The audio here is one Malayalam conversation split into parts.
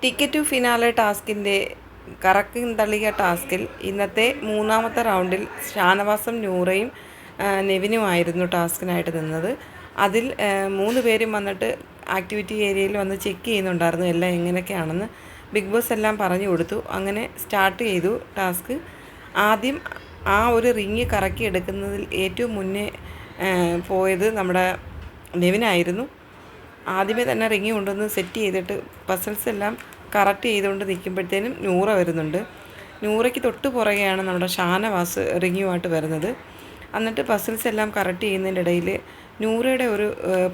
ടിക്കറ്റ് ടു ഫിനാലെ ടാസ്കിൻ്റെ കറക്കിൻ തളിക ടാസ്കിൽ ഇന്നത്തെ മൂന്നാമത്തെ റൗണ്ടിൽ ഷാനവാസും നൂറയും നെവിനുമായിരുന്നു ടാസ്കിനായിട്ട് നിന്നത്. അതിൽ 3 പേരും വന്നിട്ട് ആക്ടിവിറ്റി ഏരിയയിൽ വന്ന് ചെക്ക് ചെയ്യുന്നുണ്ടായിരുന്നു എല്ലാം എങ്ങനെയൊക്കെയാണെന്ന്. ബിഗ് ബോസ് എല്ലാം പറഞ്ഞു കൊടുത്തു. അങ്ങനെ സ്റ്റാർട്ട് ചെയ്തു ടാസ്ക്. ആദ്യം ആ ഒരു റിങ് കറക്കി എടുക്കുന്നതിൽ ഏറ്റവും മുന്നേ പോയത് നമ്മുടെ നെവിനായിരുന്നു. ആദ്യമേ തന്നെ റിങ് കൊണ്ടുവന്ന് സെറ്റ് ചെയ്തിട്ട് പസിൽസ് എല്ലാം കറക്റ്റ് ചെയ്തുകൊണ്ട് നിൽക്കുമ്പോഴത്തേനും നൂറ വരുന്നുണ്ട്. നൂറയ്ക്ക് തൊട്ട് പുറകെയാണ് നമ്മുടെ ഷാനവാസ് റിങ്ങുമായിട്ട് വരുന്നത്. എന്നിട്ട് പസിൽസ് എല്ലാം കറക്റ്റ് ചെയ്യുന്നതിൻ്റെ ഇടയിൽ നൂറയുടെ ഒരു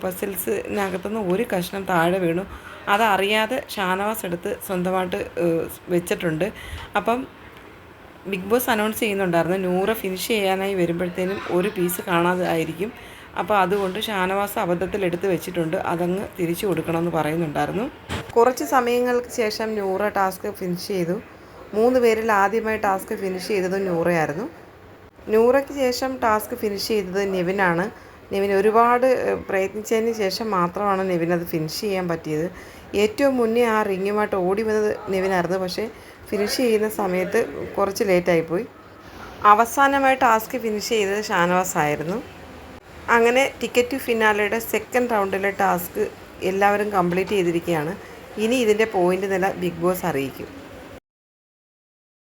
പസിൽസിനകത്തുനിന്ന് ഒരു കഷ്ണം താഴെ വീണു. അതറിയാതെ ഷാനവാസ് എടുത്ത് സ്വന്തമായിട്ട് വെച്ചിട്ടുണ്ട്. അപ്പം ബിഗ് ബോസ് അനൗൺസ് ചെയ്യുന്നുണ്ടായിരുന്നു നൂറ ഫിനിഷ് ചെയ്യാനായി വരുമ്പോഴത്തേനും ഒരു പീസ് കാണാതെ ആയിരിക്കും. അപ്പോൾ അതുകൊണ്ട് ഷാനവാസ് അബദ്ധത്തിൽ എടുത്ത് വെച്ചിട്ടുണ്ട്, അതങ്ങ് തിരിച്ചു കൊടുക്കണമെന്ന് പറയുന്നുണ്ടായിരുന്നു. കുറച്ച് സമയങ്ങൾക്ക് ശേഷം നൂറ ടാസ്ക് ഫിനിഷ് ചെയ്തു. 3 പേരിൽ ആദ്യമായി ടാസ്ക് ഫിനിഷ് ചെയ്തത് നൂറയായിരുന്നു. നൂറയ്ക്ക് ശേഷം ടാസ്ക് ഫിനിഷ് ചെയ്തത് നെവിനാണ്. നെവിൻ ഒരുപാട് പ്രയത്നിച്ചതിന് ശേഷം മാത്രമാണ് നെവിനത് ഫിനിഷ് ചെയ്യാൻ പറ്റിയത്. ഏറ്റവും മുന്നേ ആ റിങ്ങുമായിട്ട് ഓടി വന്നത് നെവിനായിരുന്നു. പക്ഷേ ഫിനിഷ് ചെയ്യുന്ന സമയത്ത് കുറച്ച് ലേറ്റായിപ്പോയി. അവസാനമായി ടാസ്ക് ഫിനിഷ് ചെയ്തത് ഷാനവാസ് ആയിരുന്നു. അങ്ങനെ ടിക്കറ്റ് ടു ഫിനാലയുടെ സെക്കൻഡ് റൗണ്ടിലെ ടാസ്ക് എല്ലാവരും കംപ്ലീറ്റ് ചെയ്തിരിക്കുകയാണ്. ഇനി ഇതിൻ്റെ പോയിൻ്റ് നില ബിഗ് ബോസ് അറിയിക്കും.